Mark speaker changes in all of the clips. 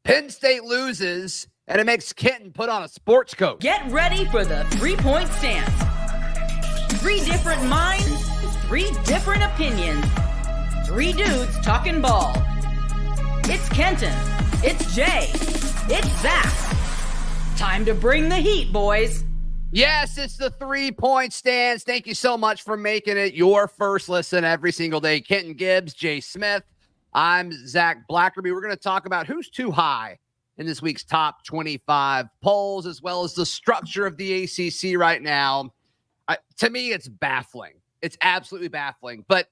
Speaker 1: Penn State loses, and it makes Kenton put on a sports coat.
Speaker 2: Get ready for the 3-point stance. 3 different minds, 3 different opinions. 3 dudes talking ball. It's Kenton. It's Jay. It's Zach. Time to bring the heat, boys.
Speaker 1: Yes, it's the 3-point stance. Thank you so much for making it your first listen every single day. Kenton Gibbs, Jay Smith. I'm Zac Blackerby. We're going to talk about who's too high in this week's top 25 polls, as well as the structure of the ACC right now. To me, it's baffling. It's absolutely baffling. But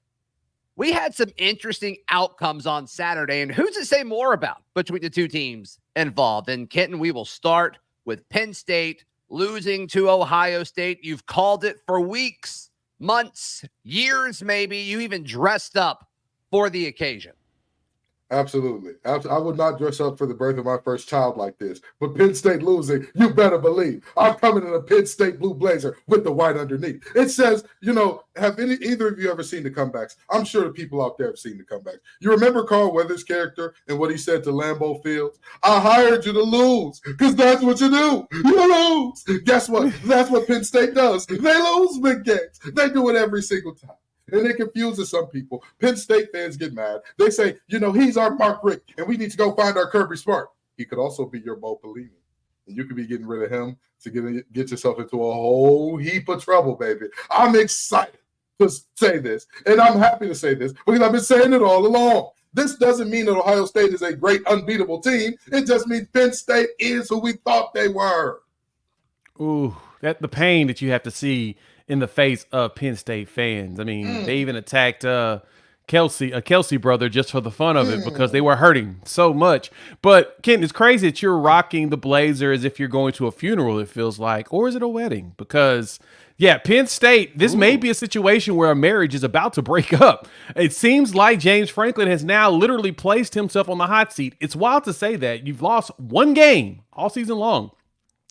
Speaker 1: we had some interesting outcomes on Saturday, and who's to say more about between the two teams involved? And Kenton, we will start with Penn State losing to Ohio State. You've called it for weeks, months, years maybe. You even dressed up for the occasion.
Speaker 3: Absolutely. I would not dress up for the birth of my first child like this. But Penn State losing, you better believe I'm coming in a Penn State blue blazer with the white underneath. It says, have either of you ever seen the comebacks? I'm sure the people out there have seen the comebacks. You remember Carl Weathers' character and what he said to Lambeau Fields? I hired you to lose because that's what you do. You lose. Guess what? That's what Penn State does. They lose big games. They do it every single time. And it confuses some people. Penn State fans get mad. They say, he's our Mark Richt, and we need to go find our Kirby Smart. He could also be your Bo Pelini. And you could be getting rid of him to get yourself into a whole heap of trouble, baby. I'm excited to say this, and I'm happy to say this because I've been saying it all along. This doesn't mean that Ohio State is a great, unbeatable team. It just means Penn State is who we thought they were.
Speaker 4: Ooh, the pain that you have to see in the face of Penn State fans. I mean, they even attacked Kelsey brother just for the fun of it because they were hurting so much. But Ken, it's crazy that you're rocking the blazer as if you're going to a funeral, it feels like, or is it a wedding? Because Penn State, this may be a situation where a marriage is about to break up. It seems like James Franklin has now literally placed himself on the hot seat. It's wild to say that. You've lost one game all season long,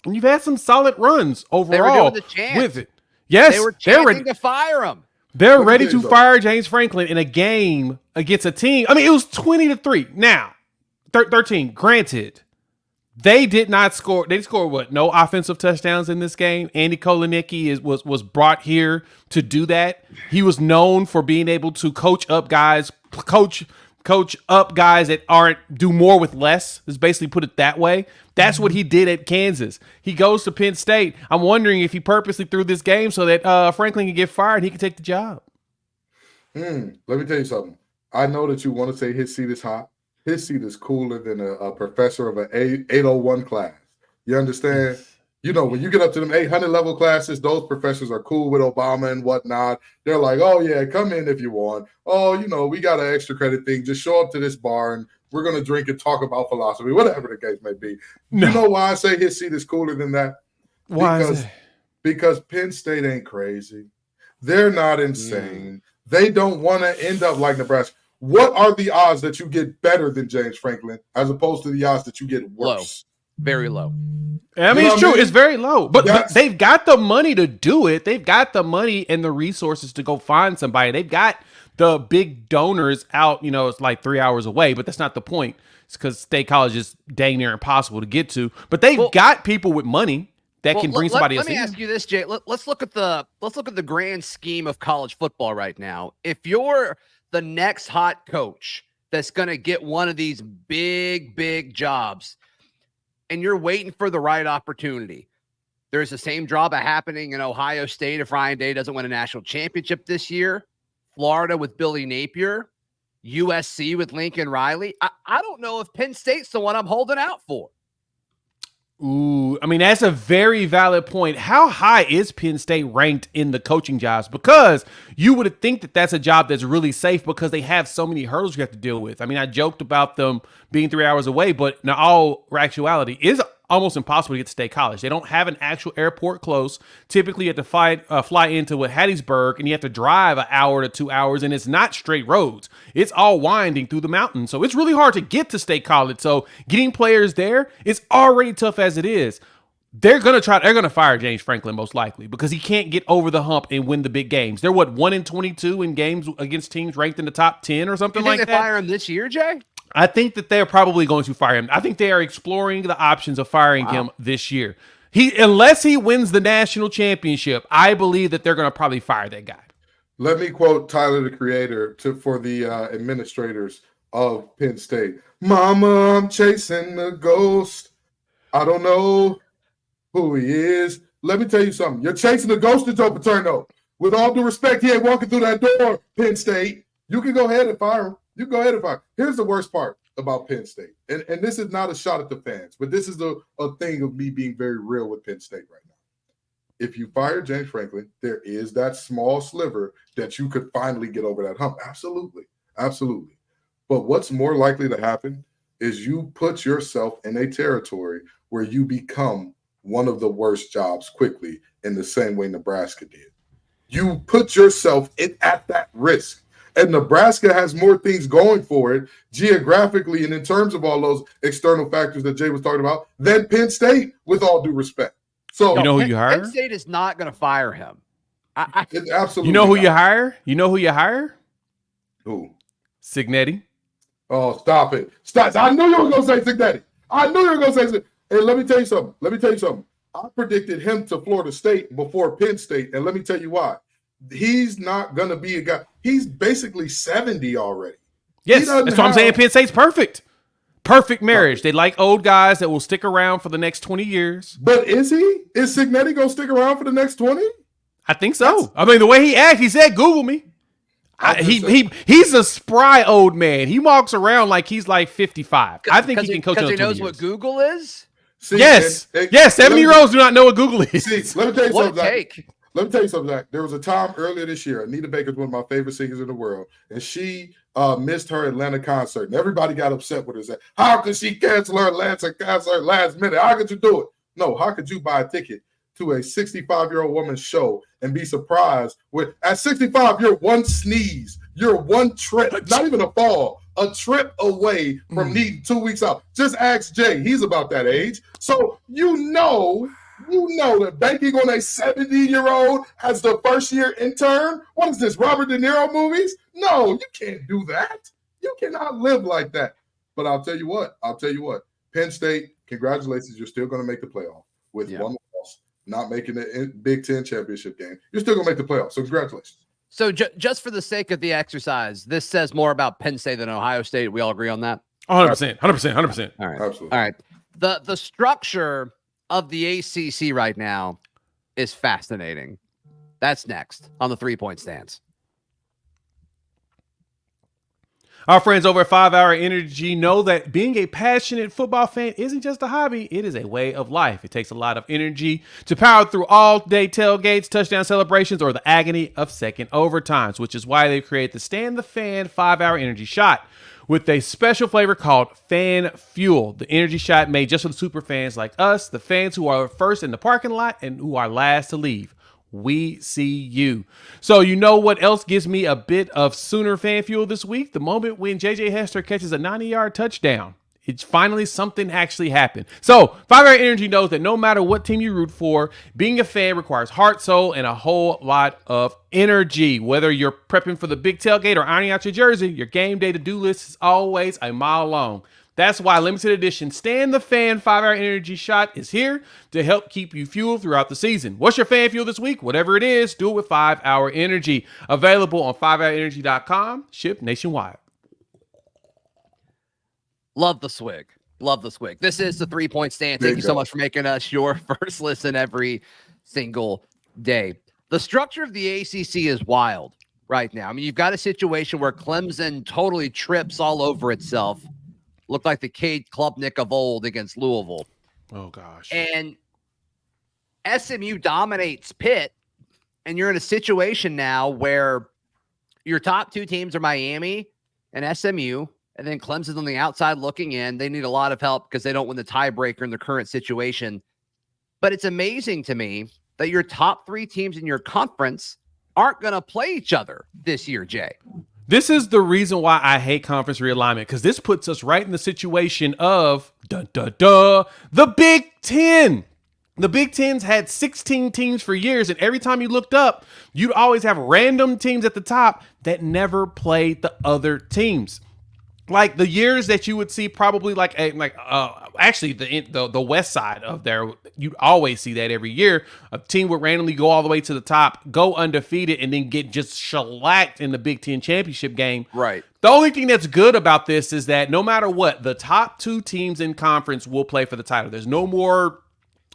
Speaker 4: and you've had some solid runs overall with it. Yes,
Speaker 1: they were chanting to fire him.
Speaker 4: They're ready to fire James Franklin in a game against a team. I mean, it was 20-3. Now, 13. Granted, they did not score. They scored what? No offensive touchdowns in this game. Andy Kolenicki was brought here to do that. He was known for being able to coach up guys that do more with less. Let's basically put it that way. That's what he did at Kansas. He goes to Penn State. I'm wondering if he purposely threw this game so that Franklin can get fired and he can take the job.
Speaker 3: Let me tell you something. I know that you want to say his seat is hot. His seat is cooler than a professor of an 801 class. You understand? When you get up to them 800 level classes, those professors are cool with Obama and whatnot. They're like, oh, yeah, come in if you want. Oh, we got an extra credit thing. Just show up to this bar and we're going to drink and talk about philosophy, whatever the case may be. No. You know why I say his seat is cooler than that?
Speaker 4: Why?
Speaker 3: Because Penn State ain't crazy. They're not insane. They don't want to end up like Nebraska. What are the odds that you get better than James Franklin as opposed to the odds that you get worse?
Speaker 1: Low. Very low.
Speaker 4: I mean, it's true. It's very low. But they've got the money to do it. They've got the money and the resources to go find somebody. They've got the big donors out. It's like 3 hours away, but that's not the point. It's because State College is dang near impossible to get to. But they've got people with money that can bring somebody else in.
Speaker 1: Let me ask you this, Jay. Let's look at the grand scheme of college football right now. If you're the next hot coach that's going to get one of these big jobs, and you're waiting for the right opportunity, there's the same drama happening in Ohio State if Ryan Day doesn't win a national championship this year, Florida with Billy Napier, USC with Lincoln Riley. I don't know if Penn State's the one I'm holding out for.
Speaker 4: Ooh, I mean, that's a very valid point. How high is Penn State ranked in the coaching jobs? Because you would think that that's a job that's really safe because they have so many hurdles you have to deal with. I mean, I joked about them being 3 hours away, but in all actuality, it is almost impossible to get to State College. They don't have an actual airport close. Typically, you have to fly into Hattiesburg, and you have to drive an hour to 2 hours, and it's not straight roads. It's all winding through the mountains. So it's really hard to get to State College. So getting players there is already tough as it is. They're going to fire James Franklin most likely because he can't get over the hump and win the big games. They're 1-22 in games against teams ranked in the top 10 or something like that.
Speaker 1: You think they fire him this year, Jay?
Speaker 4: I think that they're probably going to fire him. I think they are exploring the options of firing him this year. Unless he wins the national championship, I believe that they're going to probably fire that guy.
Speaker 3: Let me quote Tyler, the creator, for the administrators of Penn State. Mama, I'm chasing the ghost. I don't know who he is. Let me tell you something. You're chasing the ghost of Joe Paterno. With all due respect, he ain't walking through that door, Penn State. You can go ahead and fire him. You go ahead and fire him. Here's the worst part about Penn State. And this is not a shot at the fans, but this is a thing of me being very real with Penn State right now. If you fire James Franklin, there is that small sliver that you could finally get over that hump. Absolutely. Absolutely. But what's more likely to happen is you put yourself in a territory where you become one of the worst jobs quickly in the same way Nebraska did. You put yourself at that risk. And Nebraska has more things going for it geographically and in terms of all those external factors that Jay was talking about than Penn State, with all due respect. So
Speaker 4: you know who you hire?
Speaker 1: Penn State is not going to fire him.
Speaker 3: Absolutely.
Speaker 4: You know who
Speaker 3: not.
Speaker 4: you hire? You know who you hire?
Speaker 3: Who?
Speaker 4: Signetti.
Speaker 3: Oh, stop it. Stop. I knew you were going to say Signetti. I knew you were going to say Signetti. Hey, let me tell you something. I predicted him to Florida State before Penn State, and let me tell you why. He's not going to be a guy. He's basically 70 already.
Speaker 4: Yes, that's what I'm saying. Penn State's perfect. Perfect marriage. They like old guys that will stick around for the next 20 years.
Speaker 3: But is he? Is Signetti going to stick around for the next 20?
Speaker 4: I think so. I mean, the way he acts, he said, Google me. He's a spry old man. He walks around like he's like 55. I think he can coach
Speaker 1: because he knows
Speaker 4: years.
Speaker 1: What Google is.
Speaker 3: See,
Speaker 4: yes. 70-years-olds do not know what Google is.
Speaker 3: See, let me tell you
Speaker 1: What
Speaker 3: something.
Speaker 1: a take.
Speaker 3: Let me tell you something, Zach. There was a time earlier this year, Anita Baker's one of my favorite singers in the world, and she missed her Atlanta concert, and everybody got upset with her. Said, how could she cancel her Atlanta concert last minute? How could you do it? No, how could you buy a ticket to a 65-year-old woman's show and be surprised with, at 65, you're one sneeze, you're one trip, not even a fall, a trip away from needing 2 weeks out. Just ask Jay. He's about that age. So you know that banking on a 70-year-old as the first-year intern? What is this, Robert De Niro movies? No, you can't do that. You cannot live like that. But I'll tell you what. Penn State, congratulations. You're still going to make the playoff with one loss, not making the Big Ten championship game. You're still going to make the playoff. So congratulations.
Speaker 1: So just for the sake of the exercise, this says more about Penn State than Ohio State. We all agree on that?
Speaker 4: 100%.
Speaker 1: All right.
Speaker 3: Absolutely.
Speaker 1: All right. The structure of the ACC right now is fascinating. That's next on the 3-point stance.
Speaker 4: Our friends over at 5 Hour Energy know that being a passionate football fan isn't just a hobby, it is a way of life. It takes a lot of energy to power through all-day tailgates, touchdown celebrations, or the agony of second overtimes, which is why they create the Stand the Fan 5 Hour Energy Shot with a special flavor called Fan Fuel. The energy shot made just for the super fans like us, the fans who are first in the parking lot and who are last to leave. We see you. So you know what else gives me a bit of Sooner fan fuel this week? The moment when J.J. Hester catches a 90-yard touchdown. It's finally something actually happened. So 5 Hour Energy knows that no matter what team you root for, being a fan requires heart, soul, and a whole lot of energy. Whether you're prepping for the big tailgate or ironing out your jersey, your game day to-do list is always a mile long. That's why limited edition Stand the Fan 5 Hour Energy Shot is here to help keep you fueled throughout the season. What's your fan fuel this week? Whatever it is, do it with 5 Hour Energy. Available on 5hourenergy.com. Shipped nationwide.
Speaker 1: Love the swig. This is the 3-point stand. Thank you so much for making us your first listen every single day. The structure of the ACC is wild right now. I mean, you've got a situation where Clemson totally trips all over itself. Looked like the Cade Klubnik of old against Louisville.
Speaker 4: Oh, gosh.
Speaker 1: And SMU dominates Pitt, and you're in a situation now where your top two teams are Miami and SMU, and then Clemson's on the outside looking in. They need a lot of help because they don't win the tiebreaker in their current situation. But it's amazing to me that your top three teams in your conference aren't going to play each other this year, Jay.
Speaker 4: This is the reason why I hate conference realignment, because this puts us right in the situation of the Big Ten. The Big Ten's had 16 teams for years, and every time you looked up, you'd always have random teams at the top that never played the other teams. like the years that you would see probably actually the west side of there, you'd always see that every year. A team would randomly go all the way to the top, go undefeated, and then get just shellacked in the Big Ten championship game.
Speaker 1: Right.
Speaker 4: The only thing that's good about this is that no matter what, the top 2 teams in conference will play for the title. There's no more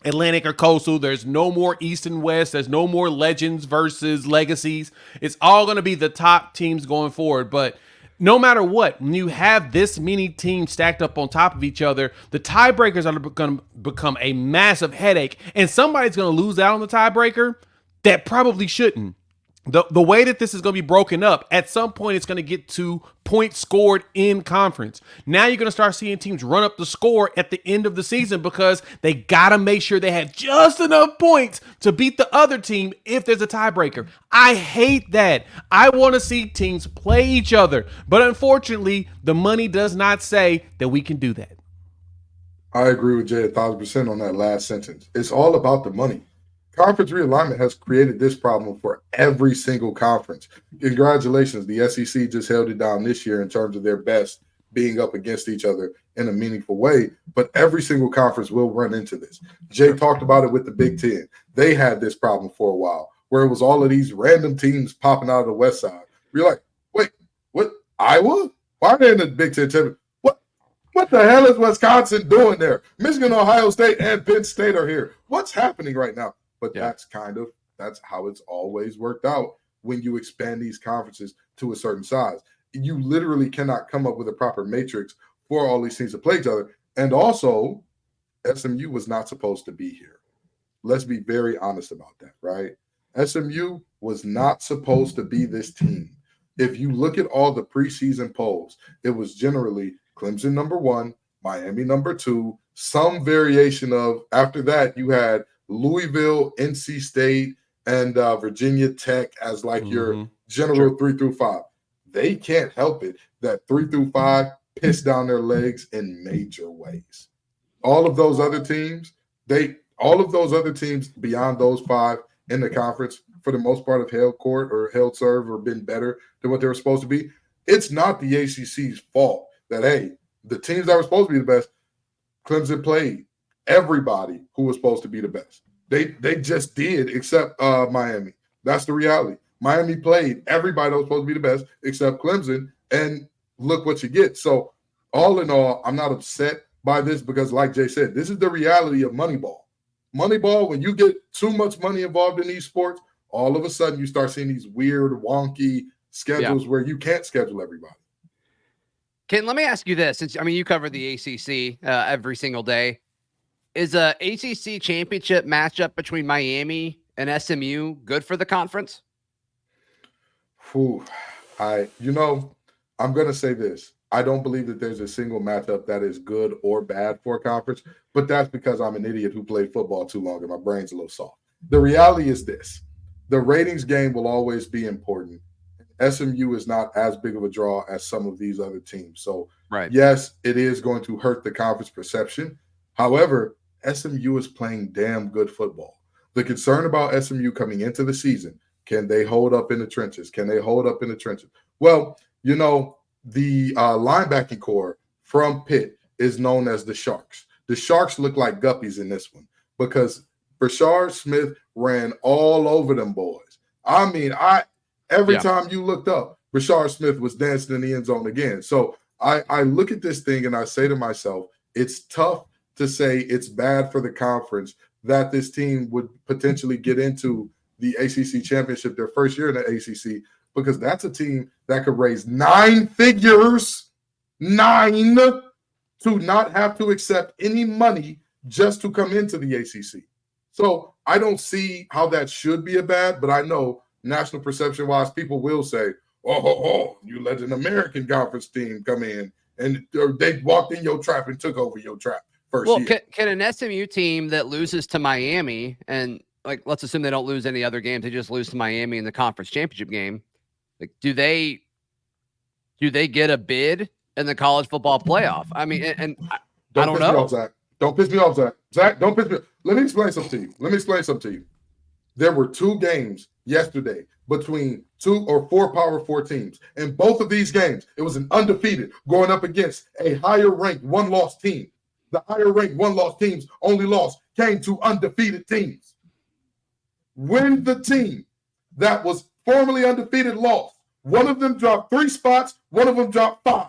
Speaker 4: Atlantic or Coastal. There's no more East and West. There's no more legends versus legacies. It's all going to be the top teams going forward. But no matter what, when you have this many teams stacked up on top of each other, the tiebreakers are going to become a massive headache, and somebody's going to lose out on the tiebreaker that probably shouldn't. The way that this is going to be broken up, at some point it's going to get to points scored in conference. Now you're going to start seeing teams run up the score at the end of the season because they got to make sure they have just enough points to beat the other team if there's a tiebreaker. I hate that. I want to see teams play each other, but unfortunately, the money does not say that we can do that.
Speaker 3: I agree with Jay 1,000% on that last sentence. It's all about the money. Conference realignment has created this problem for every single conference. Congratulations. The SEC just held it down this year in terms of their best being up against each other in a meaningful way. But every single conference will run into this. Jay talked about it with the Big Ten. They had this problem for a while where it was all of these random teams popping out of the West side. You're like, wait, what? Iowa? Why are they in the Big Ten championship? What the hell is Wisconsin doing there? Michigan, Ohio State, and Penn State are here. What's happening right now? But that's how it's always worked out when you expand these conferences to a certain size. You literally cannot come up with a proper matrix for all these teams to play each other. And also, SMU was not supposed to be here. Let's be very honest about that, right? SMU was not supposed to be this team. If you look at all the preseason polls, it was generally Clemson number 1, Miami number 2, some variation of, after that, you had Louisville, NC State, and Virginia Tech as like your general 3 through 5. They can't help it that 3 through 5 piss down their legs in major ways. All of those other teams beyond those 5 in the conference, for the most part, have held court or held serve or been better than what they were supposed to be. It's not the ACC's fault that, hey, the teams that were supposed to be the best, Clemson played everybody who was supposed to be the best. They just did, except Miami. That's the reality. Miami played everybody that was supposed to be the best, except Clemson, and look what you get. So all in all, I'm not upset by this because, like Jay said, this is the reality of Moneyball. Moneyball, when you get too much money involved in these sports, all of a sudden you start seeing these weird, wonky schedules where you can't schedule everybody.
Speaker 1: Ken, let me ask you this. Since, you cover the ACC every single day. Is a ACC championship matchup between Miami and SMU good for the conference?
Speaker 3: I'm going to say this. I don't believe that there's a single matchup that is good or bad for a conference, but that's because I'm an idiot who played football too long and my brain's a little soft. The reality is this. The ratings game will always be important. SMU is not as big of a draw as some of these other teams. So, yes, it is going to hurt the conference perception. However, SMU is playing damn good football. The concern about SMU coming into the season, can they hold up in the trenches? Well, the linebacking core from Pitt is known as the Sharks. The Sharks look like guppies in this one because Brashard Smith ran all over them boys. Every time you looked up, Brashard Smith was dancing in the end zone again. So I look at this thing and I say to myself, it's tough to say it's bad for the conference that this team would potentially get into the ACC championship their first year in the ACC, because that's a team that could raise 9 figures, 9, to not have to accept any money just to come into the ACC. So I don't see how that should be a bad, but I know national perception-wise, people will say, you let an American conference team come in and they walked in your trap and took over your trap. Year.
Speaker 1: Can an SMU team that loses to Miami, and let's assume they don't lose any other games, they just lose to Miami in the conference championship game, do they get a bid in the college football playoff? I don't know.
Speaker 3: Zach. Don't piss me off, Zach. Zach, don't piss me off. Let me explain something to you. There were 2 games yesterday between 2 or 4 Power 4 teams. In both of these games, it was an undefeated going up against a higher-ranked one-loss team. The higher-ranked one-loss teams only loss came to undefeated teams. When the team that was formerly undefeated lost, one of them dropped 3 spots, one of them dropped 5.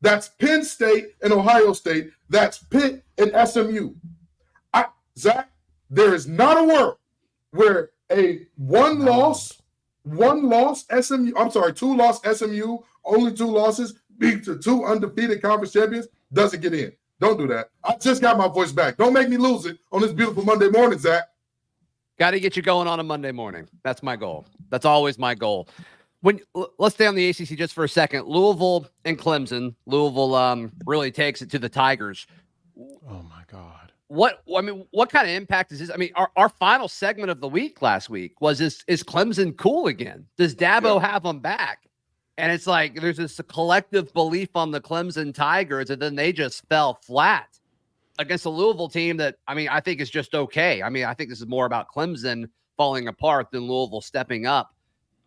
Speaker 3: That's Penn State and Ohio State. That's Pitt and SMU. Zach, there is not a world where a two-loss SMU, only 2 losses, beat the 2 undefeated conference champions, doesn't get in. Don't do that. I just got my voice back. Don't make me lose it on this beautiful Monday morning, Zach.
Speaker 1: Got to get you going on a Monday morning. That's my goal. That's always my goal. Let's stay on the ACC just for a second. Louisville and Clemson. Louisville really takes it to the Tigers.
Speaker 4: Oh my God.
Speaker 1: What kind of impact is this? I mean, our final segment of the week last week was is Clemson cool again? Does Dabo have them back? And it's like there's this collective belief on the Clemson Tigers, and then they just fell flat against a Louisville team that, I mean, I think is just okay. I mean, I think this is more about Clemson falling apart than Louisville stepping up.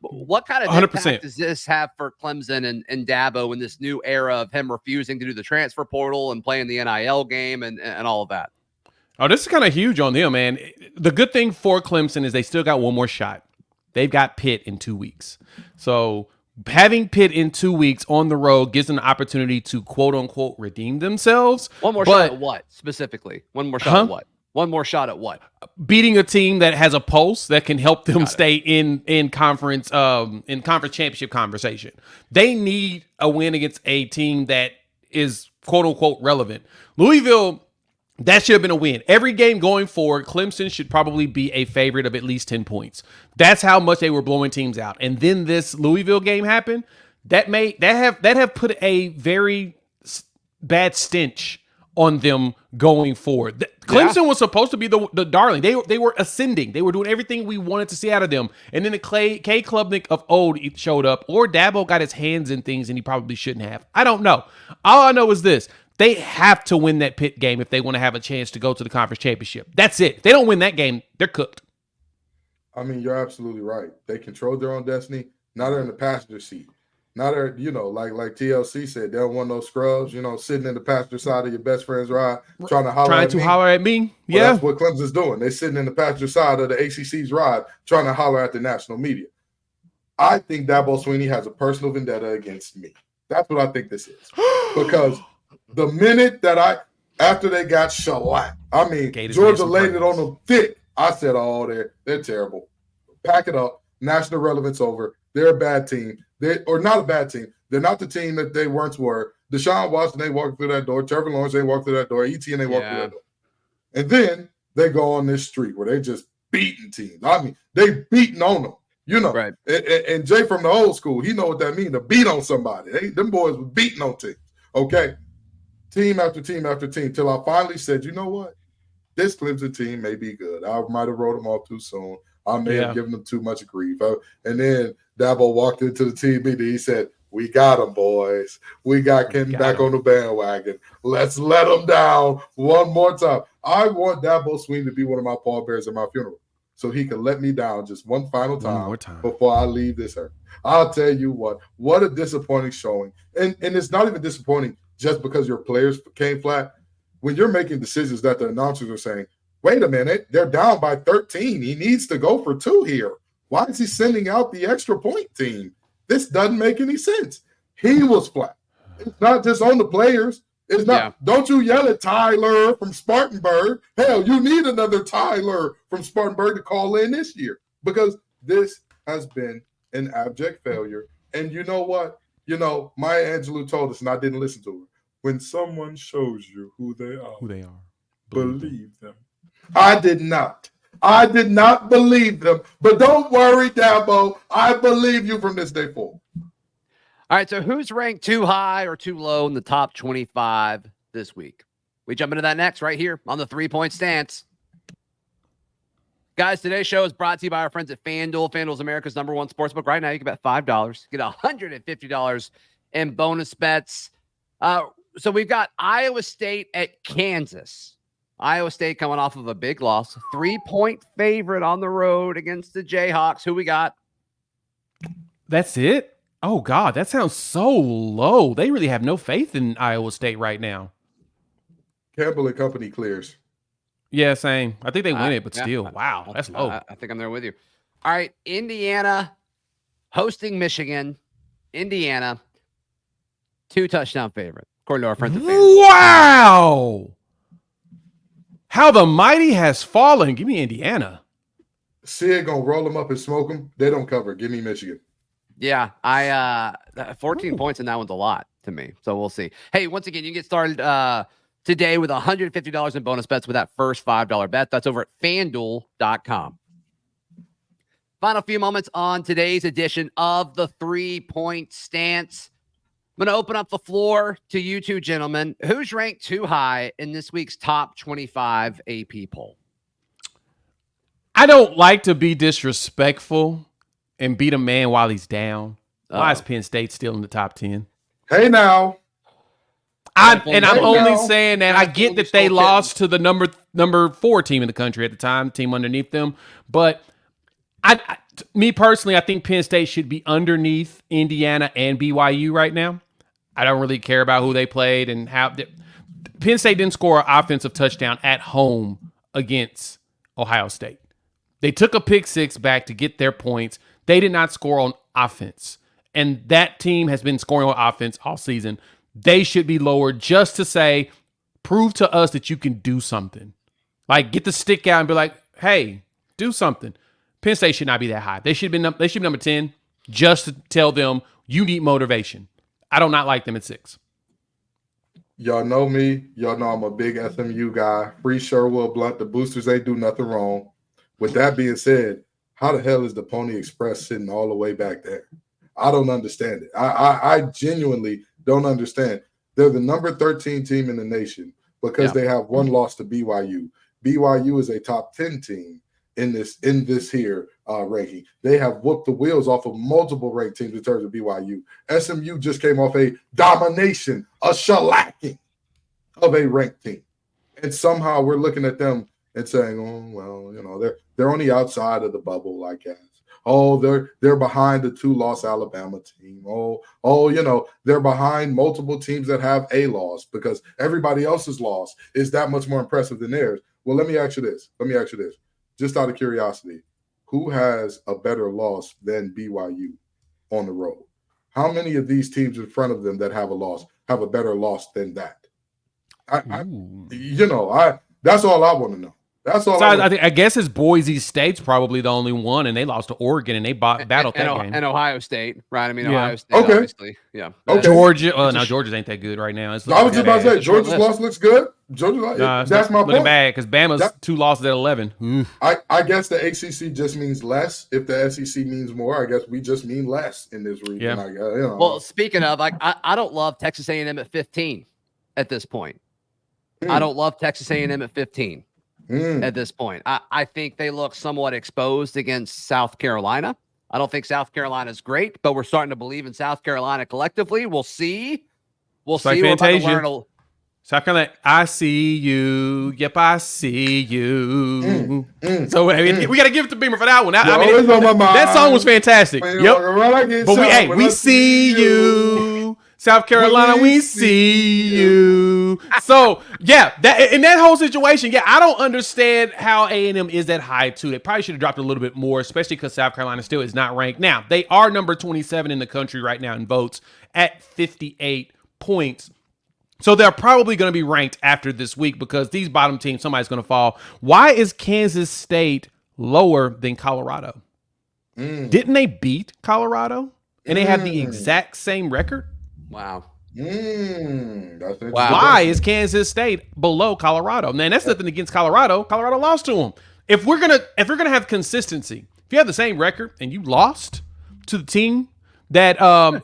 Speaker 1: What kind of
Speaker 4: 100%.
Speaker 1: impact does this have for Clemson and Dabo in this new era of him refusing to do the transfer portal and playing the NIL game and all of that?
Speaker 4: Oh, this is kind of huge on them, man. The good thing for Clemson is they still got one more shot. They've got Pitt in 2 weeks. So having Pitt in 2 weeks on the road gives them an opportunity to quote unquote redeem themselves.
Speaker 1: One more shot at what specifically? One more shot at what? One more shot at what?
Speaker 4: Beating a team that has a pulse that can help them stay in conference championship conversation. They need a win against a team that is quote unquote relevant. Louisville, that should have been a win. Every game going forward, Clemson should probably be a favorite of at least 10 points. That's how much they were blowing teams out. And then this Louisville game happened. That have put a very bad stench on them going forward. Clemson was supposed to be the darling. They were ascending. They were doing everything we wanted to see out of them. And then the K Klubnik of old showed up, or Dabo got his hands in things and he probably shouldn't have. I don't know. All I know is this. They have to win that Pitt game if they want to have a chance to go to the conference championship. That's it. If they don't win that game, they're cooked.
Speaker 3: I mean, you're absolutely right. They control their own destiny. Now they're in the passenger seat. Now they're, like TLC said, they don't want no scrubs, sitting in the passenger side of your best friend's ride, trying to holler at me.
Speaker 4: Yeah.
Speaker 3: Well, that's what Clemson's doing. They're sitting in the passenger side of the ACC's ride, trying to holler at the national media. I think Dabo Swinney has a personal vendetta against me. That's what I think this is. Because the minute that after they got shellacked, I mean, Georgia laid it on them thick. I said, oh, they're terrible. Pack it up. National relevance over. They're a bad team. Or not a bad team. They're not the team that they once were. Deshaun Watson, they walked through that door. Trevor Lawrence, they walked through that door. ETN, they walked through that door. And then they go on this streak where they just beating teams. I mean, they beating on them.
Speaker 1: Right.
Speaker 3: And Jay from the old school, he know what that means, to beat on somebody. Them boys were beating on teams. Okay? Team after team after team, till I finally said, you know what? This Clemson team may be good. I might have wrote them off too soon. I may have given them too much grief. And then Dabo walked into the team meeting. He said, we got them, boys. We got Kenton back on the bandwagon. Let's let them down one more time. I want Dabo Swinney to be one of my pallbearers at my funeral so he can let me down just one final time, before I leave this earth. I'll tell you what a disappointing showing. And it's not even disappointing just because your players came flat. When you're making decisions that the announcers are saying, wait a minute, they're down by 13. He needs to go for 2 here. Why is he sending out the extra point team? This doesn't make any sense. He was flat. It's not just on the players. It's not. Yeah. Don't you yell at Tyler from Spartanburg. Hell, you need another Tyler from Spartanburg to call in this year, because this has been an abject failure. And you know what? Maya Angelou told us, and I didn't listen to her. When someone shows you who they are, believe them. I did not believe them. But don't worry, Dabo. I believe you from this day forward.
Speaker 1: All right, so who's ranked too high or too low in the top 25 this week? We jump into that next right here on the 3-Point Stance. Guys, today's show is brought to you by our friends at FanDuel. FanDuel's America's #1 sportsbook. Right now, you can bet $5. Get $150 in bonus bets. So we've got Iowa State at Kansas. Iowa State coming off of a big loss. 3-point favorite on the road against the Jayhawks. Who we got?
Speaker 4: That's it? Oh, God, that sounds so low. They really have no faith in Iowa State right now.
Speaker 3: Campbell and company clears.
Speaker 4: Yeah, same. I think they win it, but
Speaker 1: yeah.
Speaker 4: still, wow, that's low.
Speaker 1: I think I'm there with you. All right, Indiana hosting Michigan. Indiana, 2-touchdown favorite, according to our friends at FanDuel.
Speaker 4: Wow! How the mighty has fallen. Give me Indiana.
Speaker 3: Sid gonna roll them up and smoke them. They don't cover. Give me Michigan.
Speaker 1: Yeah, 14 points in that one's a lot to me. So we'll see. Hey, once again, you can get started today with $150 in bonus bets with that first $5 bet. That's over at FanDuel.com. Final few moments on today's edition of the 3-point stance. I'm going to open up the floor to you two gentlemen. Who's ranked too high in this week's top 25 AP poll?
Speaker 4: I don't like to be disrespectful and beat a man while he's down. Why is Penn State still in the top 10?
Speaker 3: Hey now.
Speaker 4: I'm only saying that I get that they lost to the number 4 team in the country at the time, team underneath them. But me personally, I think Penn State should be underneath Indiana and BYU right now. I don't really care about who they played and how. Penn State didn't score an offensive touchdown at home against Ohio State. They took a pick six back to get their points. They did not score on offense. And that team has been scoring on offense all season. They should be lower just to say, prove to us that you can do something. Like, get the stick out and be like, hey, do something. Penn State should not be that high. They should be number 10 just to tell them you need motivation. I do not like them at 6.
Speaker 3: Y'all know me. Y'all know I'm a big SMU guy. Free Sherwood Blunt. The boosters ain't do nothing wrong. With that being said, how the hell is the Pony Express sitting all the way back there? I don't understand it. I genuinely don't understand. They're the number 13 team in the nation because they have one loss to BYU. BYU is a top 10 team in this here ranking. They have whooped the wheels off of multiple ranked teams in terms of BYU. SMU just came off a domination, a shellacking of a ranked team. And somehow we're looking at them and saying, oh, well, you know, they're on the outside of the bubble, I guess. Oh, they're behind the 2-loss Alabama team. Oh, you know, they're behind multiple teams that have a loss because everybody else's loss is that much more impressive than theirs. Well, let me ask you this. Just out of curiosity, who has a better loss than BYU on the road? How many of these teams in front of them that have a loss have a better loss than that? That's all I want to know. That's all.
Speaker 4: I guess it's Boise State's probably the only one, and they lost to Oregon, and they battled that game.
Speaker 1: And Ohio State, right? I mean,
Speaker 4: yeah.
Speaker 1: Ohio State, obviously. Yeah.
Speaker 3: Okay.
Speaker 4: Georgia. No, Georgia's ain't that good right now.
Speaker 3: I was just about to say, Georgia's loss looks good. That's my point.
Speaker 4: Looking bad because Bama's 2 losses at 11.
Speaker 3: I guess the ACC just means less. If the SEC means more, I guess we just mean less in this region.
Speaker 4: Yeah.
Speaker 1: Well, speaking of, I don't love Texas A&M at 15 at this point. I don't love Texas A&M at 15. At this point, I think they look somewhat exposed against South Carolina. I don't think South Carolina is great, but we're starting to believe in South Carolina collectively. We'll see. We'll see. We're about to learn
Speaker 4: South Carolina, I see you. Yep, I see you. So we got to give it to Beamer for that one. That song was fantastic. Yep. But we see you. South Carolina, we see you. So, in that whole situation, I don't understand how A&M is that high, too. They probably should have dropped a little bit more, especially because South Carolina still is not ranked. Now, they are number 27 in the country right now in votes at 58 points. So they're probably going to be ranked after this week because these bottom teams, somebody's going to fall. Why is Kansas State lower than Colorado? Didn't they beat Colorado? And they have the exact same record?
Speaker 1: Wow.
Speaker 4: Why is Kansas State below Colorado? Man, that's nothing against Colorado. Colorado lost to them. If we're gonna have consistency, if you have the same record and you lost to the team that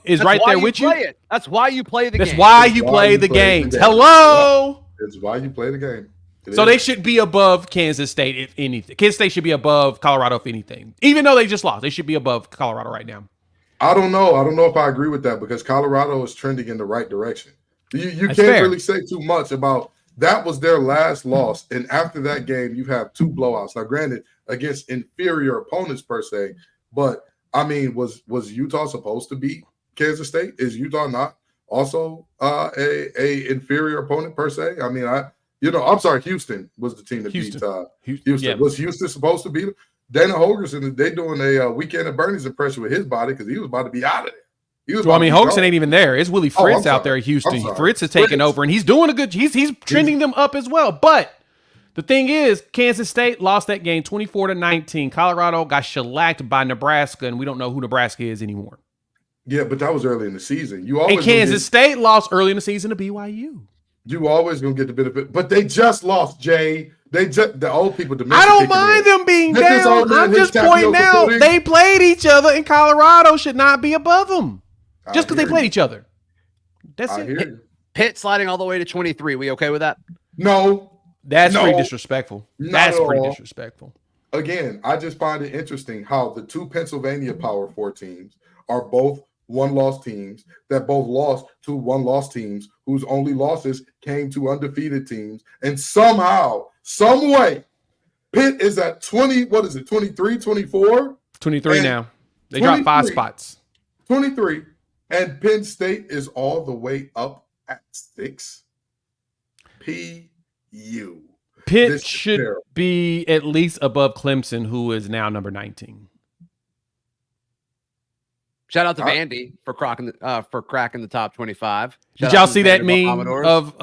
Speaker 4: is right there with you,
Speaker 1: that's why you play the game.
Speaker 4: That's why you play the games. Hello.
Speaker 3: That's why you play the game.
Speaker 4: So they should be above Kansas State if anything. Kansas State should be above Colorado if anything. Even though they just lost, they should be above Colorado right now.
Speaker 3: I don't know. I don't know if I agree with that because Colorado is trending in the right direction. You can't really say too much about That was their last loss. And after that game, you have 2 blowouts. Now, granted, against inferior opponents per se, but I mean, was Utah supposed to beat Kansas State? Is Utah not also a inferior opponent per se? I mean, I'm sorry, Houston was the team that beat Houston.
Speaker 4: Yeah.
Speaker 3: Was Houston supposed to beat them? Dana Holgerson, they doing a weekend at Bernie's impression with his body because he was about to be out of there.
Speaker 4: Holgerson ain't even there. It's Willie Fritz out there at Houston. Fritz is taking over, and he's doing a good. He's trending them up as well. But the thing is, Kansas State lost that game 24-19. Colorado got shellacked by Nebraska, and we don't know who Nebraska is anymore.
Speaker 3: Yeah, but that was early in the season.
Speaker 4: And Kansas State lost early in the season to BYU.
Speaker 3: You always gonna get the benefit, but they just lost, Jay. The old people.
Speaker 4: I don't mind them being down. I'm just pointing out they played each other, and Colorado should not be above them just because they played each other. That's it.
Speaker 1: Pitt sliding all the way to 23. We okay with that?
Speaker 3: No,
Speaker 4: that's pretty disrespectful. That's pretty disrespectful.
Speaker 3: Again, I just find it interesting how the 2 Pennsylvania Power 4 teams are both one-loss teams that both lost to one-loss teams whose only losses came to undefeated teams. And somehow, some way, Pitt is at 20, 23, 24?
Speaker 4: 23 now. They dropped 5 spots.
Speaker 3: 23. And Penn State is all the way up at 6. P.U.
Speaker 4: Pitt should be at least above Clemson, who is now number 19.
Speaker 1: Shout out to Vandy for cracking the top 25.
Speaker 4: Did y'all see that meme of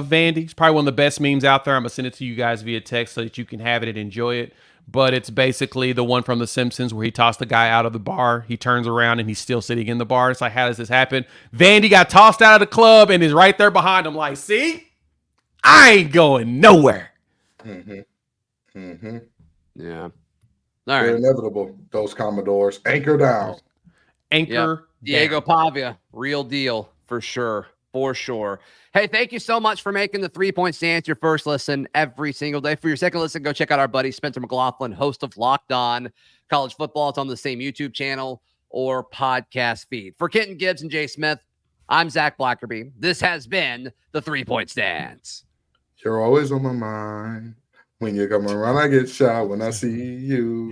Speaker 4: Vandy? It's probably one of the best memes out there. I'm gonna send it to you guys via text so that you can have it and enjoy it. But it's basically the one from The Simpsons where he tossed the guy out of the bar. He turns around and he's still sitting in the bar. It's like, how does this happen? Vandy got tossed out of the club and is right there behind him. Like, see, I ain't going nowhere.
Speaker 1: Yeah. All
Speaker 3: They're inevitable. Those Commodores anchor down.
Speaker 1: Diego Pavia, real deal for sure. Hey, thank you so much for making the 3-point stance your first listen every single day. For your second listen, go check out our buddy Spencer McLaughlin, host of Locked On College Football. It's on the same YouTube channel or podcast feed. For Kenton Gibbs and Jay Smith, I'm Zac Blackerby. This has been the 3-point stance.
Speaker 3: You're always on my mind. When you come around, I get shy when I see you.